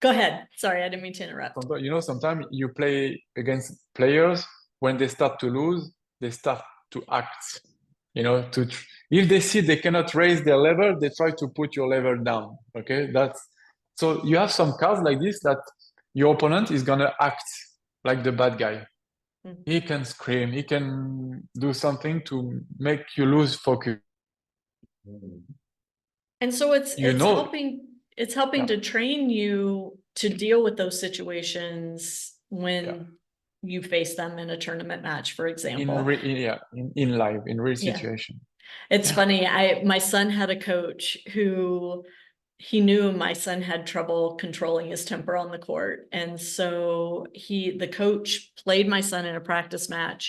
Go ahead. Sorry, I didn't mean to interrupt. Sometimes you play against players, when they start to lose, they start to act. you know, if they see they cannot raise their level, they try to put your level down. Okay, so you have some cards like this that your opponent is gonna act like the bad guy. Mm. He can scream, he can do something to make you lose focus. And so You know, it's helping yeah, to train you to deal with those situations yeah. when you face them in a tournament match, for example. In live, in real Yeah. situation. It's Yeah. funny. My son had a coach who he knew my son had trouble controlling his temper on the court. And so the coach played my son in a practice match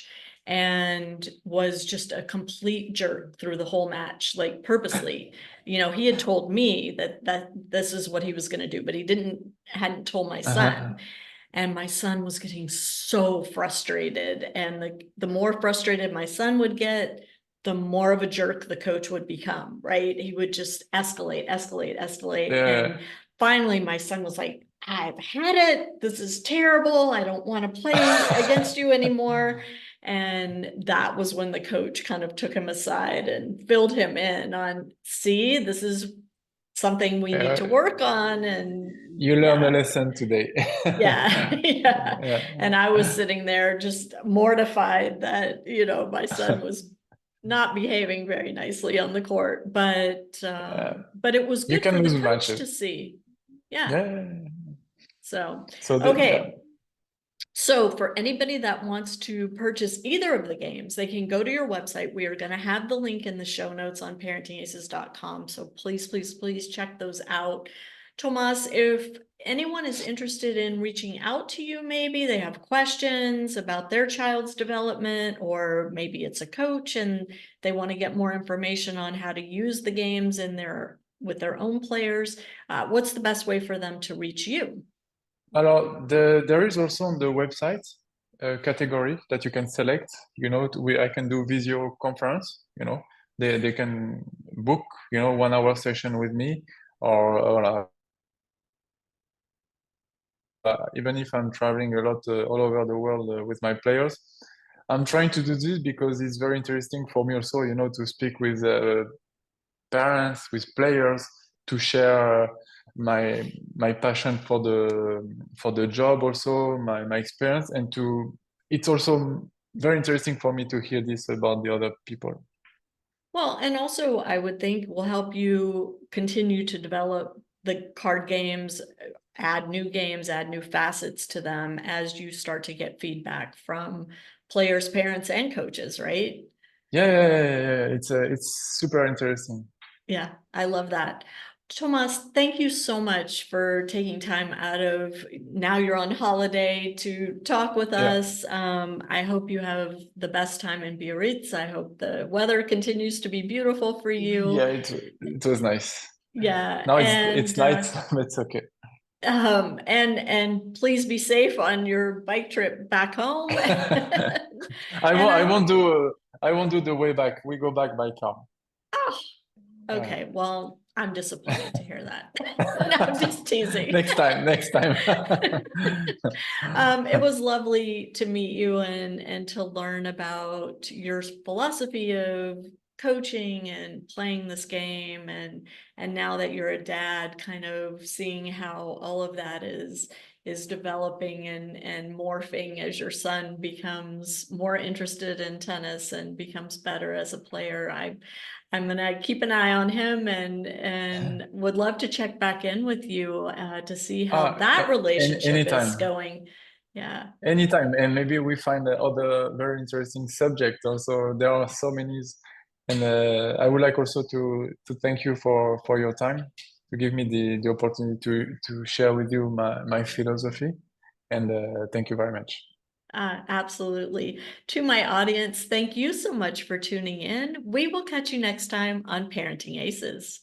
and was just a complete jerk through the whole match, like purposely. You know, he had told me that this is what he was going to do, but he hadn't told my Uh-huh. son. And my son was getting so frustrated. And the more frustrated my son would get, the more of a jerk the coach would become, right? He would just escalate, escalate, escalate. And Yeah. finally, my son was like, I've had it. This is terrible. I don't want to play against you anymore. And that was when the coach kind of took him aside and filled him in on, see, this is something we need to work on. And You learned a yeah. lesson today. Yeah, yeah. Yeah. And I was sitting there just mortified that, my son was not behaving very nicely on the court, but it was You good can for the lose coach matches. to see. Yeah. Yeah. So, So yeah. okay. So for anybody that wants to purchase either of the games, they can go to your website. We are going to have the link in the show notes on parentingaces.com. So please, please, please check those out. Tomas, if anyone is interested in reaching out to you, maybe they have questions about their child's development, or maybe it's a coach and they want to get more information on how to use the games with their own players, what's the best way for them to reach you? Alors, there is also on the website a category that you can select. You know, I can do video conference. You know, they can book 1 hour session with me, or even if I'm traveling a lot all over the world with my players. I'm trying to do this because it's very interesting for me also, to speak with parents, with players, to share my passion for the job, also my experience, and it's also very interesting for me to hear this about the other people. Well, and also I would think will help you continue to develop the card games, add new games, add new facets to them as you start to get feedback from players, parents, and coaches, right? Yeah. It's super interesting. Yeah, I love that. Tomas, thank you so much for taking time out of now you're on holiday to talk with Yeah. us. I hope you have the best time in Biarritz. I hope the weather continues to be beautiful for you. Yeah, it was nice. Yeah, Now it's and night, but it's okay. and please be safe on your bike trip back home. I And won't I won't do I won't do the way back. We go back by car. oh, Yeah. okay, well, I'm disappointed to hear that. No, I'm just teasing. Next time. It was lovely to meet you and to learn about your philosophy of coaching and playing this game, and now that you're a dad, kind of seeing how all of that is developing and morphing as your son becomes more interested in tennis and becomes better as a player. I'm gonna keep an eye on him and would love to check back in with you to see how that relationship is Anytime. going. Yeah. Anytime, and maybe we find other very interesting subject. Also, there are so many, and I would like also to thank you for your time, to give me the opportunity to share with you my philosophy, and thank you very much. Absolutely. To my audience, thank you so much for tuning in. We will catch you next time on Parenting Aces.